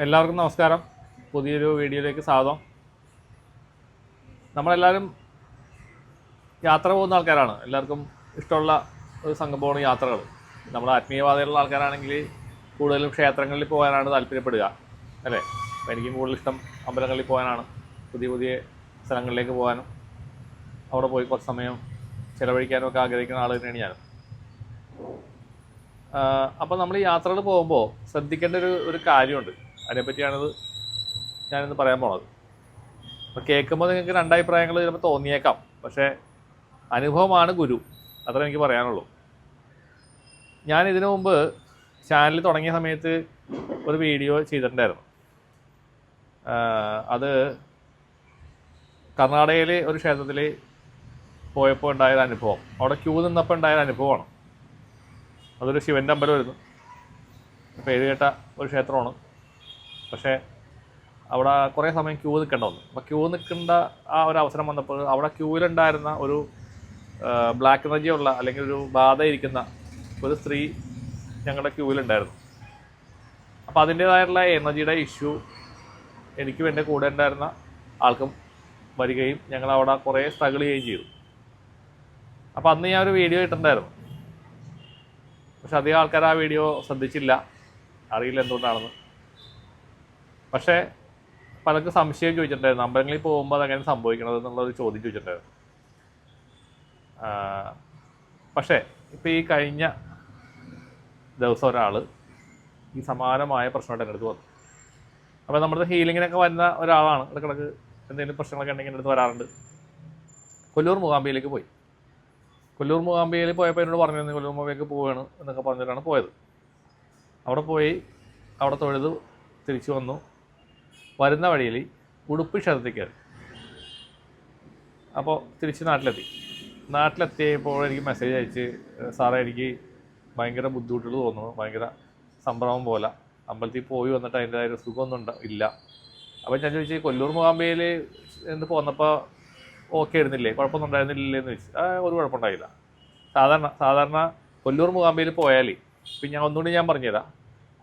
എല്ലാവർക്കും നമസ്കാരം. പുതിയൊരു വീഡിയോയിലേക്ക് സ്വാഗതം. നമ്മളെല്ലാവരും യാത്ര പോകുന്ന ആൾക്കാരാണ്. എല്ലാവർക്കും ഇഷ്ടമുള്ള ഒരു സംഭവമാണ് യാത്രകൾ. നമ്മൾ ആത്മീയവാദികളുള്ള ആൾക്കാരാണെങ്കിൽ കൂടുതലും ക്ഷേത്രങ്ങളിൽ പോകാനാണ് താല്പര്യപ്പെടുക, അല്ലേ? അപ്പോൾ എനിക്കും കൂടുതലിഷ്ടം അമ്പലങ്ങളിൽ പോകാനാണ്. പുതിയ പുതിയ സ്ഥലങ്ങളിലേക്ക് പോകാനും അവിടെ പോയി കുറച്ച് സമയം ചിലവഴിക്കാനും ഒക്കെ ആഗ്രഹിക്കുന്ന ആൾ തന്നെയാണ് ഞാൻ. അപ്പോൾ നമ്മൾ ഈ യാത്രകൾ പോകുമ്പോൾ ശ്രദ്ധിക്കേണ്ട ഒരു കാര്യമുണ്ട്. അതിനെപ്പറ്റിയാണിത് ഞാനിന്ന് പറയാൻ പോണത്. അപ്പോൾ കേൾക്കുമ്പോൾ നിങ്ങൾക്ക് രണ്ടഭിപ്രായങ്ങൾ ചിലപ്പോൾ തോന്നിയേക്കാം, പക്ഷേ അനുഭവമാണ് ഗുരു, അത്ര എനിക്ക് പറയാനുള്ളൂ. ഞാൻ ഇതിനു മുമ്പ് ചാനൽ തുടങ്ങിയ സമയത്ത് ഒരു വീഡിയോ ചെയ്തിട്ടുണ്ടായിരുന്നു. അത് കർണാടകയിൽ ഒരു ക്ഷേത്രത്തിൽ പോയപ്പോൾ ഉണ്ടായൊരു അനുഭവം, അവിടെ ക്യൂ നിന്നപ്പോൾ ഉണ്ടായൊരു അനുഭവമാണ്. അതൊരു ശിവൻ്റെ അമ്പലമായിരുന്നു. പേര് കേട്ട ഒരു ക്ഷേത്രമാണ്. പക്ഷേ അവിടെ കുറേ സമയം ക്യൂ നിൽക്കേണ്ട വന്നു. അപ്പോൾ ക്യൂ നിൽക്കേണ്ട ആ ഒരു അവസരം വന്നപ്പോൾ അവിടെ ക്യൂവിലുണ്ടായിരുന്ന ഒരു ബ്ലാക്ക് എനർജി ഉള്ള അല്ലെങ്കിൽ ഒരു ബാധ ഇരിക്കുന്ന ഒരു സ്ത്രീ ഞങ്ങളുടെ ക്യൂവിലുണ്ടായിരുന്നു. അപ്പോൾ അതിൻ്റേതായിട്ടുള്ള എനർജിയുടെ ഇഷ്യൂ എനിക്കും എൻ്റെ കൂടെ ഉണ്ടായിരുന്ന ആൾക്കും വരികയും ഞങ്ങളവിടെ കുറേ സ്ട്രഗിൾ ചെയ്യുകയും ചെയ്തു. അപ്പോൾ അന്ന് ഞാൻ ഒരു വീഡിയോ ഇട്ടിട്ടുണ്ടായിരുന്നു. പക്ഷെ അധികം ആൾക്കാർ ആ വീഡിയോ ശ്രദ്ധിച്ചില്ല, അറിയില്ല എന്തുകൊണ്ടാണെന്ന്. പക്ഷേ പലർക്കും സംശയം ചോദിച്ചിട്ടുണ്ടായിരുന്നു, അമ്പലങ്ങളിൽ പോകുമ്പോൾ അതെങ്ങനെ സംഭവിക്കണത് എന്നുള്ളൊരു ചോദ്യം ചോദിച്ചിട്ടുണ്ടായിരുന്നു. പക്ഷേ ഇപ്പോൾ ഈ കഴിഞ്ഞ ദിവസം ഒരാൾ ഈ സമാനമായ പ്രശ്നമായിട്ട് എൻ്റെ അടുത്ത് വന്നു. അപ്പോൾ നമ്മുടെ ഹീലിങ്ങിനൊക്കെ വരുന്ന ഒരാളാണ്. ഇടയ്ക്കിടയ്ക്ക് എന്തെങ്കിലും പ്രശ്നങ്ങളൊക്കെ ഉണ്ടെങ്കിൽ എൻ്റെ അടുത്ത് വരാറുണ്ട്. കൊല്ലൂർ മൂകാംബികയിലേക്ക് പോയി. കൊല്ലൂർ മൂകാംബികയിൽ പോയപ്പോൾ എന്നോട് പറഞ്ഞിരുന്നു കൊല്ലൂർ മൂകാംബികയ്ക്ക് പോവുകയാണ് എന്നൊക്കെ പറഞ്ഞിട്ടാണ് പോയത്. അവിടെ പോയി അവിടെ തൊഴുത് തിരിച്ചു വന്നു. വരുന്ന വഴിയിൽ ഉടുപ്പി ക്ഷേത്രത്തിൽ കയറി. അപ്പോൾ തിരിച്ച് നാട്ടിലെത്തിയപ്പോൾ എനിക്ക് മെസ്സേജ് അയച്ച്, സാറേ എനിക്ക് ഭയങ്കര ബുദ്ധിമുട്ടുകൾ തോന്നുന്നു, ഭയങ്കര സംഭ്രമം പോലെ, അമ്പലത്തിൽ പോയി വന്നിട്ട് അതിൻ്റെതായ ഒരു സുഖമൊന്നും ഇല്ല. അപ്പോൾ ഞാൻ ചോദിച്ചു, കൊല്ലൂർ മൂകാംബികയിൽ എന്ന് പോന്നപ്പോൾ ഓക്കെ ആയിരുന്നില്ലേ, കുഴപ്പമൊന്നും ഉണ്ടായിരുന്നില്ലേ എന്ന് ചോദിച്ചു. ഒരു കുഴപ്പമുണ്ടായില്ല. സാധാരണ കൊല്ലൂർ മൂകാംബികയിൽ പോയാൽ, ഇപ്പം ഞാൻ ഒന്നുകൂടി പറഞ്ഞുതരാം.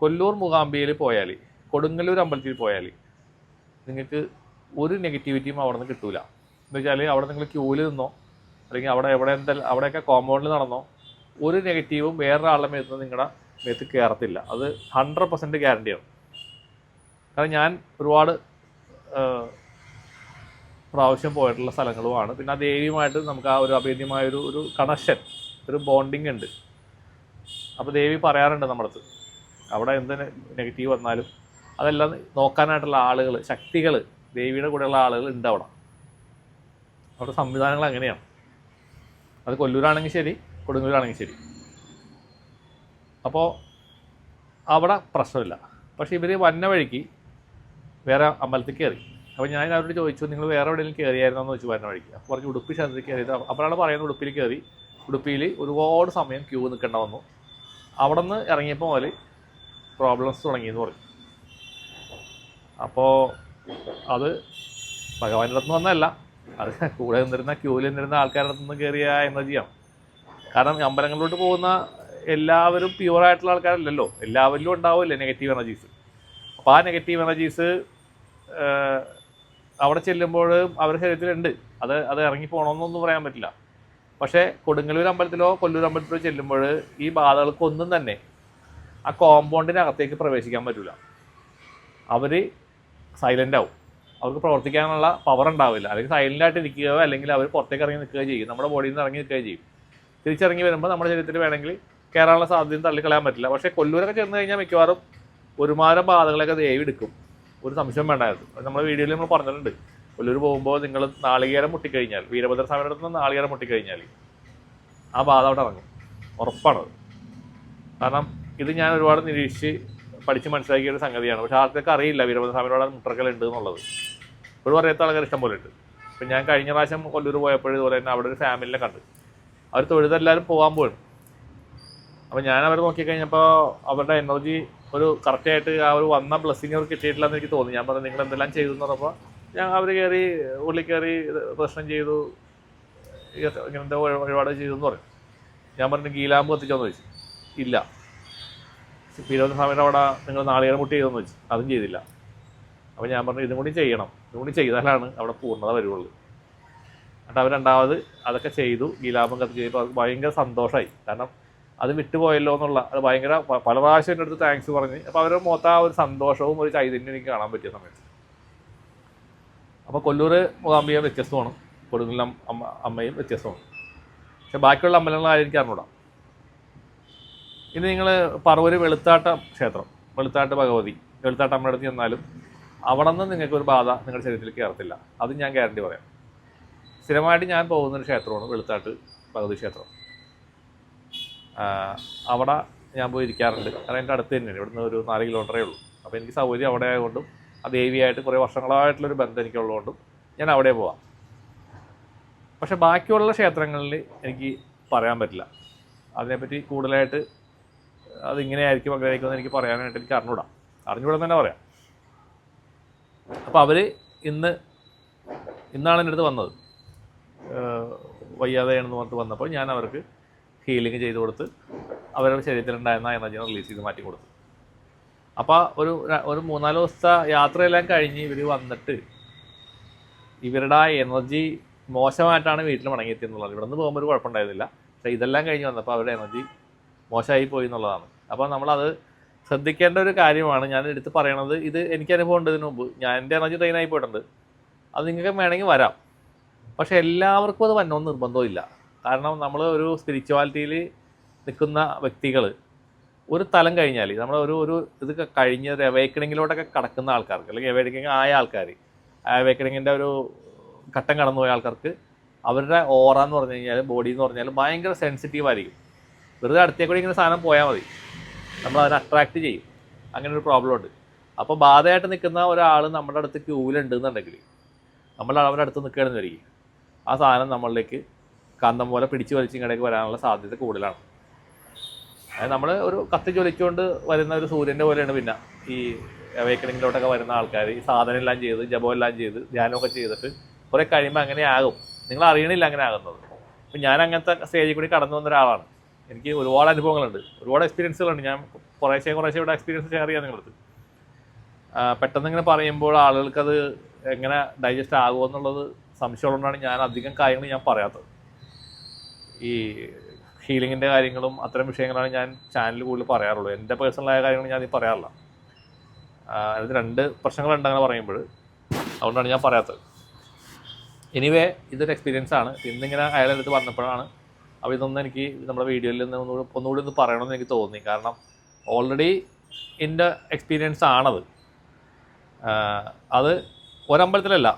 കൊല്ലൂർ മൂകാംബികയിൽ പോയാൽ, കൊടുങ്ങല്ലൂർ അമ്പലത്തിൽ പോയാൽ നിങ്ങൾക്ക് ഒരു നെഗറ്റിവിറ്റിയും അവിടെ നിന്ന് കിട്ടൂല. എന്ന് വെച്ചാൽ അവിടെ നിങ്ങൾ ക്യൂവിൽ നിന്നോ അല്ലെങ്കിൽ അവിടെയൊക്കെ കോമ്പൗണ്ടിൽ നടന്നോ ഒരു നെഗറ്റീവും വേറൊരാളുടെ മേത്ത് നിങ്ങളുടെ മേത്ത് കയറത്തില്ല. അത് 100% ഗ്യാരണ്ടിയാണ്. കാരണം ഞാൻ ഒരുപാട് പ്രാവശ്യം പോയിട്ടുള്ള സ്ഥലങ്ങളുമാണ്. പിന്നെ ആ ദേവിയുമായിട്ട് നമുക്ക് ആ ഒരു അഭേദ്യമായൊരു കണക്ഷൻ, ഒരു ബോണ്ടിങ് ഉണ്ട്. അപ്പോൾ ദേവി പറയാറുണ്ട് നമ്മുടെ അടുത്ത്, അവിടെ എന്ത് നെഗറ്റീവ് വന്നാലും അതെല്ലാം നോക്കാനായിട്ടുള്ള ആളുകൾ, ശക്തികൾ, ദേവിയുടെ കൂടെയുള്ള ആളുകൾ ഉണ്ട് അവിടെ സംവിധാനങ്ങൾ അങ്ങനെയാണ്. അത് കൊല്ലൂരാണെങ്കിൽ ശരി, കൊടുങ്ങല്ലൂരാണെങ്കിൽ ശരി. അപ്പോൾ അവിടെ പ്രശ്നമില്ല. പക്ഷേ ഇവർ വന്ന വഴിക്ക് വേറെ അമ്പലത്തിൽ കയറി. അപ്പോൾ ഞാൻ അവരോട് ചോദിച്ചു, നിങ്ങൾ വേറെ എവിടെയെങ്കിലും കയറിയായിരുന്നോ എന്ന് ചോദിച്ചു വരുന്ന വഴിക്ക്. അപ്പോൾ പറഞ്ഞു ഉടുപ്പി ക്ഷേത്രത്തിൽ കയറിയത്. അപ്പോഴാണ് പറയുന്നത് ഉടുപ്പിയിൽ കയറി. ഉടുപ്പിയിൽ ഒരുപാട് സമയം ക്യൂ നിൽക്കേണ്ട വന്നു. അവിടെ നിന്ന് ഇറങ്ങിയപ്പോൾ മുതൽ പ്രോബ്ലംസ് തുടങ്ങിയെന്ന് പറയും. അപ്പോൾ അത് ഭഗവാന്റെ അടുത്ത് നിന്ന് വന്നതല്ല, അത് കൂടെ നിന്നിരുന്ന ക്യൂവിൽ നിന്നിരുന്ന ആൾക്കാരുടെ അടുത്ത് നിന്ന് കയറിയ എനർജിയാണ്. കാരണം അമ്പലങ്ങളിലോട്ട് പോകുന്ന എല്ലാവരും പ്യുവറായിട്ടുള്ള ആൾക്കാരല്ലല്ലോ, എല്ലാവരിലും ഉണ്ടാവില്ലേ നെഗറ്റീവ് എനർജീസ്. അപ്പോൾ ആ നെഗറ്റീവ് എനർജീസ് അവിടെ ചെല്ലുമ്പോൾ അവരുടെ ശരീരത്തിലുണ്ട്. അത് ഇറങ്ങി പോകണമെന്നൊന്നും പറയാൻ പറ്റില്ല. പക്ഷേ കൊടുങ്ങല്ലൂർ അമ്പലത്തിലോ കൊല്ലൂർ അമ്പലത്തിലോ ചെല്ലുമ്പോൾ ഈ ബാധകൾക്കൊന്നും തന്നെ ആ കോമ്പൗണ്ടിനകത്തേക്ക് പ്രവേശിക്കാൻ പറ്റില്ല. അവർ സൈലൻ്റ് ആവും. അവർക്ക് പ്രവർത്തിക്കാനുള്ള പവർ ഉണ്ടാവില്ല. അല്ലെങ്കിൽ സൈലൻ്റായിട്ട് ഇരിക്കുകയോ അല്ലെങ്കിൽ അവർ പുറത്തേക്ക് ഇറങ്ങി നിൽക്കുകയോ ചെയ്യും. നമ്മുടെ ബോഡിയിൽ നിന്ന് ഇറങ്ങി നിൽക്കുകയോ ചെയ്യും. തിരിച്ചിറങ്ങി വരുമ്പോൾ നമ്മുടെ ശരീരത്തിൽ വേണമെങ്കിൽ കയറാനുള്ള സാധ്യതയും തള്ളിക്കളയാൻ പറ്റില്ല. പക്ഷേ കൊല്ലൂരൊക്കെ ചെന്ന് കഴിഞ്ഞാൽ മിക്കവാറും ഒരുമാരം ബാധകളൊക്കെ ദേവി എടുക്കും. ഒരു സംശയം വേണ്ടായിരുന്നു. നമ്മുടെ വീഡിയോയിൽ നമ്മൾ പറഞ്ഞിട്ടുണ്ട്, കൊല്ലൂർ പോകുമ്പോൾ നിങ്ങൾ നാളികേരം മുട്ടിക്കഴിഞ്ഞാൽ, വീരഭദ്ര സ്വാമിയുടെ അടുത്ത് നിന്ന് നാളികേരം മുട്ടിക്കഴിഞ്ഞാൽ ആ ബാധ അവിടെ ഇറങ്ങും, ഉറപ്പാണത്. കാരണം ഇത് ഞാൻ ഒരുപാട് നിരീക്ഷിച്ച് പഠിച്ച് മനസ്സിലാക്കിയ ഒരു സംഗതിയാണ്. പക്ഷേ ആൾക്കൊക്കെ അറിയില്ല വീരഭദ്ര സ്വാമിയുടെ മുട്ടക്കലുണ്ട് എന്നുള്ളത്. ഒരു പറയാത്ത ആൾക്കാർ ഇഷ്ടം പോലെ ഉണ്ട്. ഇപ്പം ഞാൻ കഴിഞ്ഞ പ്രാവശ്യം കൊല്ലൂർ പോയപ്പോഴും ഇതുപോലെ തന്നെ അവിടെ ഒരു ഫാമിലിനെ കണ്ട്. അവർ തൊഴുതെല്ലാവരും പോകാൻ പോയി. അപ്പോൾ ഞാൻ അവർ നോക്കിക്കഴിഞ്ഞപ്പോൾ അവരുടെ എനർജി ഒരു കറക്റ്റായിട്ട് ആ ഒരു വന്ന ബ്ലെസ്സിങ് അവർക്ക് കിട്ടിയിട്ടില്ല എന്ന് എനിക്ക് തോന്നി. ഞാൻ പറഞ്ഞു നിങ്ങൾ എന്തെല്ലാം ചെയ്തു എന്ന് പറഞ്ഞപ്പോൾ അവർ കയറി ഉള്ളിൽ കയറി പ്രശ്നം ചെയ്തു, ഇങ്ങനത്തെ വഴിപാട് ചെയ്തു എന്ന് പറയും. ഞാൻ പറഞ്ഞു ഗീലാമ്പ് കത്തിച്ചോന്ന് ചോദിച്ചു. ഇല്ല. വീരഭദ്രസ്വാമിയുടെ അവിടെ നിങ്ങൾ നാളികേരം മുട്ടി ചെയ്തെന്ന് വെച്ചു, അതും ചെയ്തില്ല. അപ്പോൾ ഞാൻ പറഞ്ഞു ഇതും കൂടി ചെയ്യണം, ഇതും കൂടി ചെയ്താലാണ് അവിടെ പൂർണ്ണത വരുള്ളൂ. എന്നിട്ട് അവർ രണ്ടാമത് അതൊക്കെ ചെയ്തു, ഗീലാപം കത്തി ചെയ്തു. അത് ഭയങ്കര സന്തോഷമായി. കാരണം അത് വിട്ടുപോയല്ലോ എന്നുള്ള, അത് ഭയങ്കര പല പ്രാവശ്യം എൻ്റെ അടുത്ത് താങ്ക്സ് പറഞ്ഞ്. അപ്പോൾ അവരുടെ മൊത്തം ആ ഒരു സന്തോഷവും ഒരു ചൈതന്യം എനിക്ക് കാണാൻ പറ്റിയ സമയത്ത്. അപ്പോൾ കൊല്ലൂർ മൂകാംബിക വ്യത്യസ്തമാണ്, കൊടുങ്ങല്ലൂർ അമ്മയും വ്യത്യസ്തമാണ്. പക്ഷെ ബാക്കിയുള്ള അമ്പലങ്ങളാരും എനിക്ക് അറിഞ്ഞൂടാ. ഇനി നിങ്ങൾ പറവൂർ വെളുത്താട്ട ക്ഷേത്രം, വെളുത്താട്ട് ഭഗവതി, വെളുത്താട്ട് അമ്മയുടെ അടുത്ത് ചെന്നാലും അവിടെ നിന്ന് നിങ്ങൾക്കൊരു ബാധ നിങ്ങളുടെ ശരീരത്തിൽ കയറത്തില്ല. അത് ഞാൻ ഗ്യാരണ്ടി പറയാം. സ്ഥിരമായിട്ട് ഞാൻ പോകുന്നൊരു ക്ഷേത്രമാണ് വെളുത്താട്ട് ഭഗവതി ക്ഷേത്രം. അവിടെ ഞാൻ പോയി ഇരിക്കാറുണ്ട്. കാരണം എൻ്റെ അടുത്ത് തന്നെയാണ്, ഇവിടുന്ന് ഒരു 4 കിലോമീറ്ററേ ഉള്ളൂ. അപ്പോൾ എനിക്ക് സൗകര്യം അവിടെ ആയതുകൊണ്ടും ആ ദേവിയായിട്ട് കുറേ വർഷങ്ങളായിട്ടുള്ളൊരു ബന്ധം എനിക്കുള്ളതുകൊണ്ടും ഞാൻ അവിടെ പോവാം. പക്ഷെ ബാക്കിയുള്ള ക്ഷേത്രങ്ങളിൽ എനിക്ക് പറയാൻ പറ്റില്ല. അതിനെപ്പറ്റി കൂടുതലായിട്ട് അതിങ്ങനെയായിരിക്കും അങ്ങനെയായിരിക്കും എന്ന് എനിക്ക് പറയാനായിട്ട് എനിക്ക് അറിഞ്ഞുകൂടാ തന്നെ പറയാം. അപ്പോൾ അവർ ഇന്നാണ് എൻ്റെ അടുത്ത് വന്നത്, വയ്യാതെയാണെന്ന് പറഞ്ഞിട്ട് വന്നപ്പോൾ ഞാൻ അവർക്ക് ഹീലിംഗ് ചെയ്ത് കൊടുത്ത് അവരുടെ ശരീരത്തിലുണ്ടായിരുന്ന എനർജിനെ റിലീസ് ചെയ്ത് മാറ്റി കൊടുത്തു. അപ്പോൾ ഒരു 3-4 ദിവസത്തെ യാത്രയെല്ലാം കഴിഞ്ഞ് ഇവർ വന്നിട്ട് ഇവരുടെ ആ എനർജി മോശമായിട്ടാണ് വീട്ടിൽ മടങ്ങിയെത്തിയെന്നുള്ളത്. ഇവിടെ നിന്ന് പോകുമ്പോൾ ഒരു കുഴപ്പമുണ്ടായിരുന്നില്ല. പക്ഷേ ഇതെല്ലാം കഴിഞ്ഞ് വന്നപ്പോൾ അവരുടെ എനർജി മോശമായി പോയി എന്നുള്ളതാണ്. അപ്പോൾ നമ്മളത് ശ്രദ്ധിക്കേണ്ട ഒരു കാര്യമാണ് ഞാൻ എടുത്ത് പറയണത്. ഇത് എനിക്ക് അനുഭവം ഉണ്ട്. ഇതിനു മുമ്പ് എൻ്റെ എനർജി ട്രെയിൻ ആയി പോയിട്ടുണ്ട്. അത് നിങ്ങൾക്ക് വേണമെങ്കിൽ വരാം. പക്ഷേ എല്ലാവർക്കും അത് വന്നോന്ന് നിർബന്ധമില്ല. കാരണം നമ്മൾ ഒരു സ്പിരിച്വാലിറ്റിയിൽ നിൽക്കുന്ന വ്യക്തികൾ ഒരു തലം കഴിഞ്ഞാൽ, നമ്മൾ ഒരു ഇത് കഴിഞ്ഞ് ഒരു അവേക്കണിങ്ങിലോട്ടൊക്കെ കടക്കുന്ന ആൾക്കാർക്ക്, അല്ലെങ്കിൽ അവേക്കണിങ് ആയ ആൾക്കാർ, അവേക്കണിങ്ങിൻ്റെ ഒരു ഘട്ടം കടന്നു പോയ ആൾക്കാർക്ക് അവരുടെ ഓറ എന്ന് പറഞ്ഞു കഴിഞ്ഞാൽ, ബോഡി എന്ന് പറഞ്ഞാൽ ഭയങ്കര സെൻസിറ്റീവ് ആയിരിക്കും. വെറുതെ അടുത്തേക്കൂടി ഇങ്ങനെ സാധനം പോയാൽ മതി, നമ്മൾ അതിനെ അട്രാക്റ്റ് ചെയ്യും. അങ്ങനെ ഒരു പ്രോബ്ലം ഉണ്ട്. അപ്പോൾ ബാധയായിട്ട് നിൽക്കുന്ന ഒരാൾ നമ്മുടെ അടുത്ത് ക്യൂവിലുണ്ടെന്നുണ്ടെങ്കിൽ, നമ്മൾ അവരുടെ അടുത്ത് നിൽക്കുകയാണെന്ന് വരികയും ആ സാധനം നമ്മളിലേക്ക് കാന്തം പോലെ പിടിച്ച് വലിച്ച് ഇങ്ങടേക്ക് വരാനുള്ള സാധ്യത കൂടുതലാണ്. അതായത് നമ്മൾ ഒരു കത്തി ജ്വലിച്ചുകൊണ്ട് വരുന്ന ഒരു സൂര്യൻ്റെ പോലെയാണ് പിന്നെ ഈ അവേക്കണിങ്ങിലോട്ടൊക്കെ വരുന്ന ആൾക്കാർ. ഈ സാധനം എല്ലാം ചെയ്ത്, ജപമെല്ലാം ചെയ്ത്, ധ്യാനമൊക്കെ ചെയ്തിട്ട് കുറേ കഴിയുമ്പോൾ അങ്ങനെ ആകും. നിങ്ങൾ അറിയണില്ല അങ്ങനെ ആകുന്നത്. അപ്പം ഞാൻ അങ്ങനത്തെ സ്റ്റേജിൽ കൂടി കടന്നു വന്ന ഒരാളാണ്. എനിക്ക് ഒരുപാട് അനുഭവങ്ങളുണ്ട്, ഒരുപാട് എക്സ്പീരിയൻസുകളുണ്ട്. ഞാൻ കുറേശ്ശെ ഇവിടെ എക്സ്പീരിയൻസ് ഷെയർ ചെയ്യാൻ നിങ്ങളടുത്ത്. പെട്ടെന്ന് ഇങ്ങനെ പറയുമ്പോൾ ആളുകൾക്കത് എങ്ങനെ ഡൈജസ്റ്റ് ആകുമെന്നുള്ളത് സംശയമുള്ളതുകൊണ്ടാണ് ഞാൻ അധികം കാര്യങ്ങൾ ഞാൻ പറയാത്തത്. ഈ ഹീലിങ്ങിൻ്റെ കാര്യങ്ങളും അത്തരം വിഷയങ്ങളാണ് ഞാൻ ചാനലിൽ കൂടുതൽ പറയാറുള്ളൂ. എൻ്റെ പേഴ്സണലായ കാര്യങ്ങൾ ഞാൻ പറയാറില്ല. അതിന് 2 പ്രശ്നങ്ങളുണ്ട് അങ്ങനെ പറയുമ്പോൾ, അതുകൊണ്ടാണ് ഞാൻ പറയാത്തത്. എനിവേ ഇതൊരു എക്സ്പീരിയൻസ് ആണ്. ഇന്നിങ്ങനെ അയാളുടെ അടുത്ത് വന്നപ്പോഴാണ് അപ്പോൾ ഇതൊന്നും എനിക്ക് നമ്മുടെ വീഡിയോയിൽ നിന്ന് ഒന്നുകൂടി ഒന്ന് പറയണമെന്ന് എനിക്ക് തോന്നി. കാരണം ഓൾറെഡി എൻ്റെ എക്സ്പീരിയൻസ് ആണത്. അത് ഒരമ്പലത്തിലല്ല,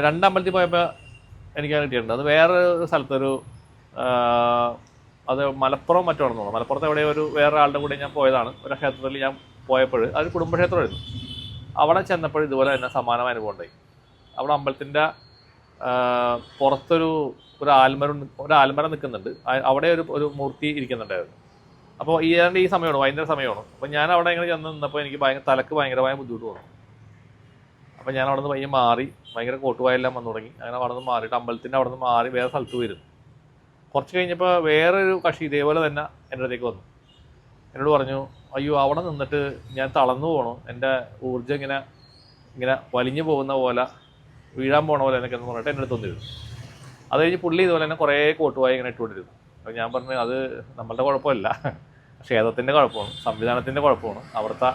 2 അമ്പലത്തിൽ പോയപ്പോൾ എനിക്കത് കിട്ടിയിട്ടുണ്ട്. അത് വേറെ ഒരു സ്ഥലത്തൊരു, അത് മലപ്പുറം മറ്റാണെന്ന് തോന്നുന്നു. മലപ്പുറത്ത് എവിടെ വേറെ ആളുടെ കൂടെ ഞാൻ പോയതാണ്. ഒരു ക്ഷേത്രത്തിൽ ഞാൻ പോയപ്പോൾ, അത് കുടുംബക്ഷേത്രമായിരുന്നു. അവിടെ ചെന്നപ്പോൾ ഇതുപോലെ തന്നെ സമാനമായ അനുഭവം ഉണ്ടായി. അവിടെ അമ്പലത്തിൻ്റെ പുറത്തൊരു ആൽമരം നിൽക്കുന്നുണ്ട്. അവിടെ ഒരു മൂർത്തി ഇരിക്കുന്നുണ്ടായിരുന്നു. അപ്പോൾ ഈ സമയമാണ്, വൈകുന്നേരം സമയമാണ്. അപ്പോൾ ഞാൻ അവിടെ ഇങ്ങനെ ചെന്ന് നിന്നപ്പോൾ എനിക്ക് തലക്ക് ഭയങ്കരമായ ബുദ്ധിമുട്ട് തോന്നി. അപ്പോൾ ഞാൻ അവിടെ നിന്ന് പയ്യെ മാറി, ഭയങ്കര കോട്ടുവായെല്ലാം വന്നു തുടങ്ങി. അങ്ങനെ അവിടെ നിന്ന് മാറിയിട്ട് അമ്പലത്തിൻ്റെ അവിടെ നിന്ന് മാറി വേറെ സ്ഥലത്ത് പോയിരുന്നു. കുറച്ച് കഴിഞ്ഞപ്പോൾ വേറൊരു കക്ഷി ഇതേപോലെ തന്നെ എൻ്റെ അടുത്തേക്ക് വന്നു. എന്നോട് പറഞ്ഞു, അയ്യോ അവിടെ നിന്നിട്ട് ഞാൻ തളർന്നു പോകണു, എൻ്റെ ഊർജ്ജം ഇങ്ങനെ വലിഞ്ഞു പോകുന്ന പോലെ, വീഴാൻ പോകണ പോലെ എന്നൊക്കെ എന്ന് പറഞ്ഞിട്ട് എൻ്റെ അടുത്ത് വന്നിരുന്നു. അത് കഴിഞ്ഞ് പുള്ളി ഇതുപോലെ തന്നെ കുറേ കോട്ടുവായി ഇങ്ങനെ ഇട്ടുകൊണ്ടിരുന്നു. അപ്പോൾ ഞാൻ പറഞ്ഞു, അത് നമ്മളുടെ കുഴപ്പമില്ല, ക്ഷേത്രത്തിൻ്റെ കുഴപ്പമാണ്, സംവിധാനത്തിൻ്റെ കുഴപ്പമാണ്. അവിടുത്തെ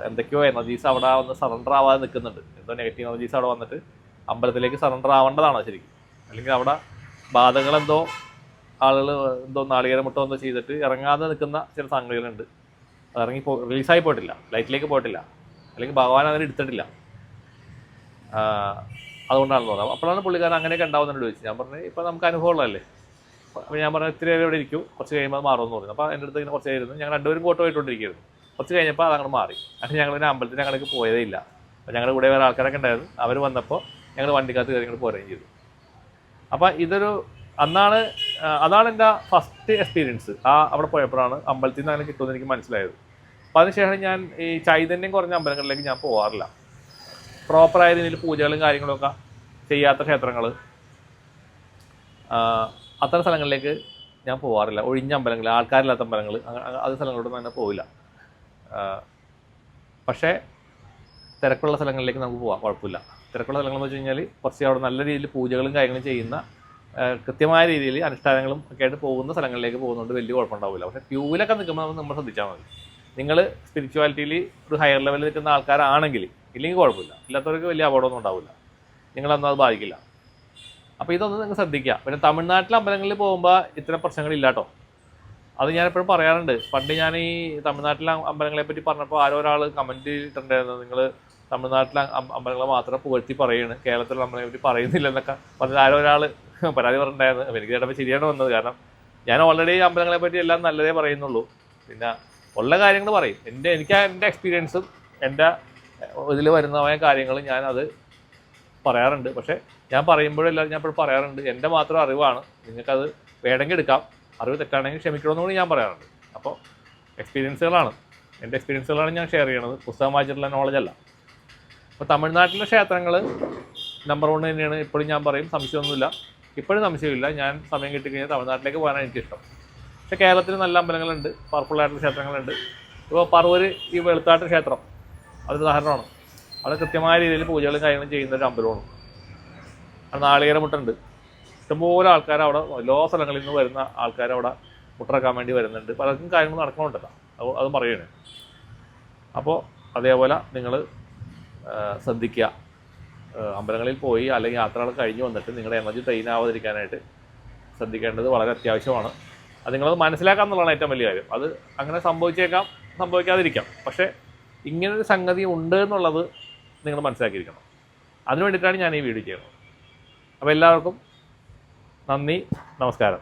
എന്തൊക്കെയോ എനർജീസ് അവിടെ വന്ന് സറണ്ടർ ആവാതെ നിൽക്കുന്നുണ്ട്. എന്തോ നെഗറ്റീവ് എനർജീസ് അവിടെ വന്നിട്ട് അമ്പലത്തിലേക്ക് സറണ്ടർ ആവേണ്ടതാണ് ശരിക്കും. അല്ലെങ്കിൽ അവിടെ ബാധകളെന്തോ ആളുകൾ എന്തോ നാളികേരം മുട്ടോ എന്തോ ചെയ്തിട്ട് ഇറങ്ങാതെ നിൽക്കുന്ന ചില സംഗതികളുണ്ട്. അത് റിലീസായി പോയിട്ടില്ല, ലൈറ്റിലേക്ക് പോയിട്ടില്ല, അല്ലെങ്കിൽ ഭഗവാൻ അതിനെ എടുത്തിട്ടില്ല. അതുകൊണ്ടാണെന്ന് തോന്നാം. അപ്പോഴാണ് പുള്ളിക്കാരൻ അങ്ങനെയൊക്കെ ഉണ്ടാവുന്നതിനോട് ചോദിച്ചു. ഞാൻ പറഞ്ഞു, ഇപ്പോൾ നമുക്ക് അനുഭവമുള്ളതല്ലേ. അപ്പോൾ ഞാൻ പറഞ്ഞു, ഇത്തിരി നേരം ഇവിടെ ഇരിക്കും, കുറച്ച് കഴിയുമ്പോൾ അത് മാറുമെന്ന് പറഞ്ഞു. അപ്പോൾ എൻ്റെ അടുത്ത് ഇങ്ങനെ കുറച്ച് ആയിരുന്നു. ഞങ്ങൾ 2 പേരും കോട്ട് പോയിട്ടുകൊണ്ടിരിക്കുകയായിരുന്നു. കുറച്ച് കഴിഞ്ഞപ്പോൾ അതങ്ങോട്ട് മാറി. പക്ഷേ ഞങ്ങളിങ്ങനെ അമ്പലത്തിന് അങ്ങോട്ട് പോയതേ ഇല്ല. അപ്പോൾ ഞങ്ങളുടെ കൂടെ വേറെ ആൾക്കാരൊക്കെ ഉണ്ടായിരുന്നു. അവർ വന്നപ്പോൾ ഞങ്ങൾ വണ്ടിക്കകത്ത് കയറി ഇങ്ങോട്ട് പോരുകയും ചെയ്തു. അപ്പോൾ അതാണ് എൻ്റെ ഫസ്റ്റ് എക്സ്പീരിയൻസ്. അവിടെ പോയപ്പോഴാണ് അമ്പലത്തിൽ നിന്ന് അങ്ങനെ കിട്ടുമെന്ന് എനിക്ക് മനസ്സിലായത്. അപ്പോൾ അതിനുശേഷം ഞാൻ ഈ ചൈതന്യം കുറഞ്ഞ അമ്പലങ്ങളിലേക്ക് ഞാൻ പോകാറില്ല. പ്രോപ്പറായ രീതിയിൽ പൂജകളും കാര്യങ്ങളൊക്കെ ചെയ്യാത്ത ക്ഷേത്രങ്ങൾ, അത്തരം സ്ഥലങ്ങളിലേക്ക് ഞാൻ പോകാറില്ല. ഒഴിഞ്ഞ അമ്പലങ്ങൾ, ആൾക്കാരില്ലാത്ത അമ്പലങ്ങൾ, അത് സ്ഥലങ്ങളോടൊന്നും അങ്ങനെ പോവില്ല. പക്ഷേ തിരക്കുള്ള സ്ഥലങ്ങളിലേക്ക് നമുക്ക് പോകാം, കുഴപ്പമില്ല. തിരക്കുള്ള സ്ഥലങ്ങളെന്ന് വെച്ച് കഴിഞ്ഞാൽ കുറച്ച് അവിടെ നല്ല രീതിയിൽ പൂജകളും കാര്യങ്ങളും ചെയ്യുന്ന, കൃത്യമായ രീതിയിൽ അനുഷ്ഠാനങ്ങളും ഒക്കെ ആയിട്ട് പോകുന്ന സ്ഥലങ്ങളിലേക്ക് പോകുന്നതുകൊണ്ട് വലിയ കുഴപ്പമുണ്ടാവില്ല. പക്ഷേ ക്യൂവിലൊക്കെ നിൽക്കുമ്പോൾ നമ്മൾ ശ്രദ്ധിച്ചാൽ മതി. നിങ്ങൾ സ്പിരിച്വാലിറ്റിയിൽ ഒരു ഹയർ ലെവലിൽ നിൽക്കുന്ന ആൾക്കാരാണെങ്കിൽ, ഇല്ലെങ്കിൽ കുഴപ്പമില്ല. ഇല്ലാത്തവർക്ക് വലിയ അപകടമൊന്നും ഉണ്ടാവില്ല, നിങ്ങളൊന്നും അത് ബാധിക്കില്ല. അപ്പോൾ ഇതൊന്നും നിങ്ങൾ ശ്രദ്ധിക്കുക. പിന്നെ തമിഴ്നാട്ടിലെ അമ്പലങ്ങളിൽ പോകുമ്പോൾ ഇത്തരം പ്രശ്നങ്ങളില്ല കേട്ടോ. അത് ഞാൻ എപ്പോഴും പറയാറുണ്ട്. പണ്ട് ഞാൻ ഈ തമിഴ്നാട്ടിലെ അമ്പലങ്ങളെ പറ്റി പറഞ്ഞപ്പോൾ ആരോ ഒരാൾ കമൻറ്റ് ഇട്ടിട്ടുണ്ടായിരുന്നു, നിങ്ങൾ തമിഴ്നാട്ടിലെ അമ്പലങ്ങളെ മാത്രം പുകഴ്ത്തി പറയുകയാണ്, കേരളത്തിലുള്ള അമ്പലങ്ങളെ പറ്റി പറയുന്നില്ല എന്നൊക്കെ പറഞ്ഞിട്ട് ആരോ ഒരാൾ പരാതി പറഞ്ഞിട്ടുണ്ടായിരുന്നു. എനിക്ക് കേട്ടപ്പോൾ ശരിയാണ് വന്നത്. കാരണം ഞാൻ ഓൾറെഡി അമ്പലങ്ങളെ പറ്റി എല്ലാം നല്ലതേ പറയുന്നുള്ളൂ. പിന്നെ ഉള്ള കാര്യങ്ങൾ പറയും. എനിക്ക് എൻ്റെ എക്സ്പീരിയൻസും എൻ്റെ ഇതിൽ വരുന്നതായ കാര്യങ്ങൾ ഞാനത് പറയാറുണ്ട്. പക്ഷേ ഞാൻ പറയുമ്പോഴെല്ലാം ഞാൻ ഇപ്പോൾ പറയാറുണ്ട്, എൻ്റെ മാത്രം അറിവാണ്, നിങ്ങൾക്കത് വേണമെങ്കിൽ എടുക്കാം, അറിവ് തെറ്റാണെങ്കിൽ ക്ഷമിക്കണമെന്നുകൂടി ഞാൻ പറയാറുണ്ട്. അപ്പോൾ എക്സ്പീരിയൻസുകളാണ്, എൻ്റെ എക്സ്പീരിയൻസുകളാണ് ഞാൻ ഷെയർ ചെയ്യണത്, പുസ്തകം വായിച്ചിട്ടുള്ള നോളജല്ല. അപ്പോൾ തമിഴ്നാട്ടിലെ ക്ഷേത്രങ്ങൾ നമ്പർ 1 തന്നെയാണ് ഇപ്പോഴും ഞാൻ പറയും, സംശയമൊന്നുമില്ല. ഇപ്പോഴും സംശയമില്ല. ഞാൻ സമയം കിട്ടിക്കഴിഞ്ഞാൽ തമിഴ്നാട്ടിലേക്ക് പോകാനാണ് എനിക്കിഷ്ടം. പക്ഷേ കേരളത്തിൽ നല്ല അമ്പലങ്ങളുണ്ട്, പവർഫുള്ളായിട്ടുള്ള ക്ഷേത്രങ്ങളുണ്ട്. ഇപ്പോൾ പറവൂര് ഈ വെളുത്താട്ട് ക്ഷേത്രം അതൊരു ഉദാഹരണമാണ്. അവിടെ കൃത്യമായ രീതിയിൽ പൂജകളും കാര്യങ്ങളും ചെയ്യുന്ന ഒരു അമ്പലമാണ്. അവിടെ നാളികേര മുട്ടുണ്ട്. ഇഷ്ടംപോലെ ആൾക്കാർ അവിടെ, എല്ലാ സ്ഥലങ്ങളിൽ നിന്ന് വരുന്ന ആൾക്കാർ അവിടെ മുട്ടിറക്കാൻ വേണ്ടി വരുന്നുണ്ട്. പലർക്കും കാര്യങ്ങൾ നടക്കണമുണ്ടല്ലോ, അത് പറയണേ. അപ്പോൾ അതേപോലെ നിങ്ങൾ ശ്രദ്ധിക്കുക. അമ്പലങ്ങളിൽ പോയി അല്ലെങ്കിൽ യാത്രകൾ കഴിഞ്ഞ് വന്നിട്ട് നിങ്ങളുടെ എനർജി ട്രെയിൻ ആവാതിരിക്കാനായിട്ട് ശ്രദ്ധിക്കേണ്ടത് വളരെ അത്യാവശ്യമാണ്. അത് നിങ്ങളത് മനസ്സിലാക്കുക എന്നുള്ളതാണ് ഏറ്റവും വലിയ കാര്യം. അത് അങ്ങനെ സംഭവിച്ചേക്കാം, സംഭവിക്കാതിരിക്കാം. പക്ഷേ ഇങ്ങനൊരു സംഗതി ഉണ്ട് എന്നുള്ളത് നിങ്ങൾ മനസ്സിലാക്കിയിരിക്കണം. അതിനു വേണ്ടിയിട്ടാണ് ഞാൻ ഈ വീഡിയോ ചെയ്യുന്നത്. അപ്പോൾ എല്ലാവർക്കും നന്ദി, നമസ്കാരം.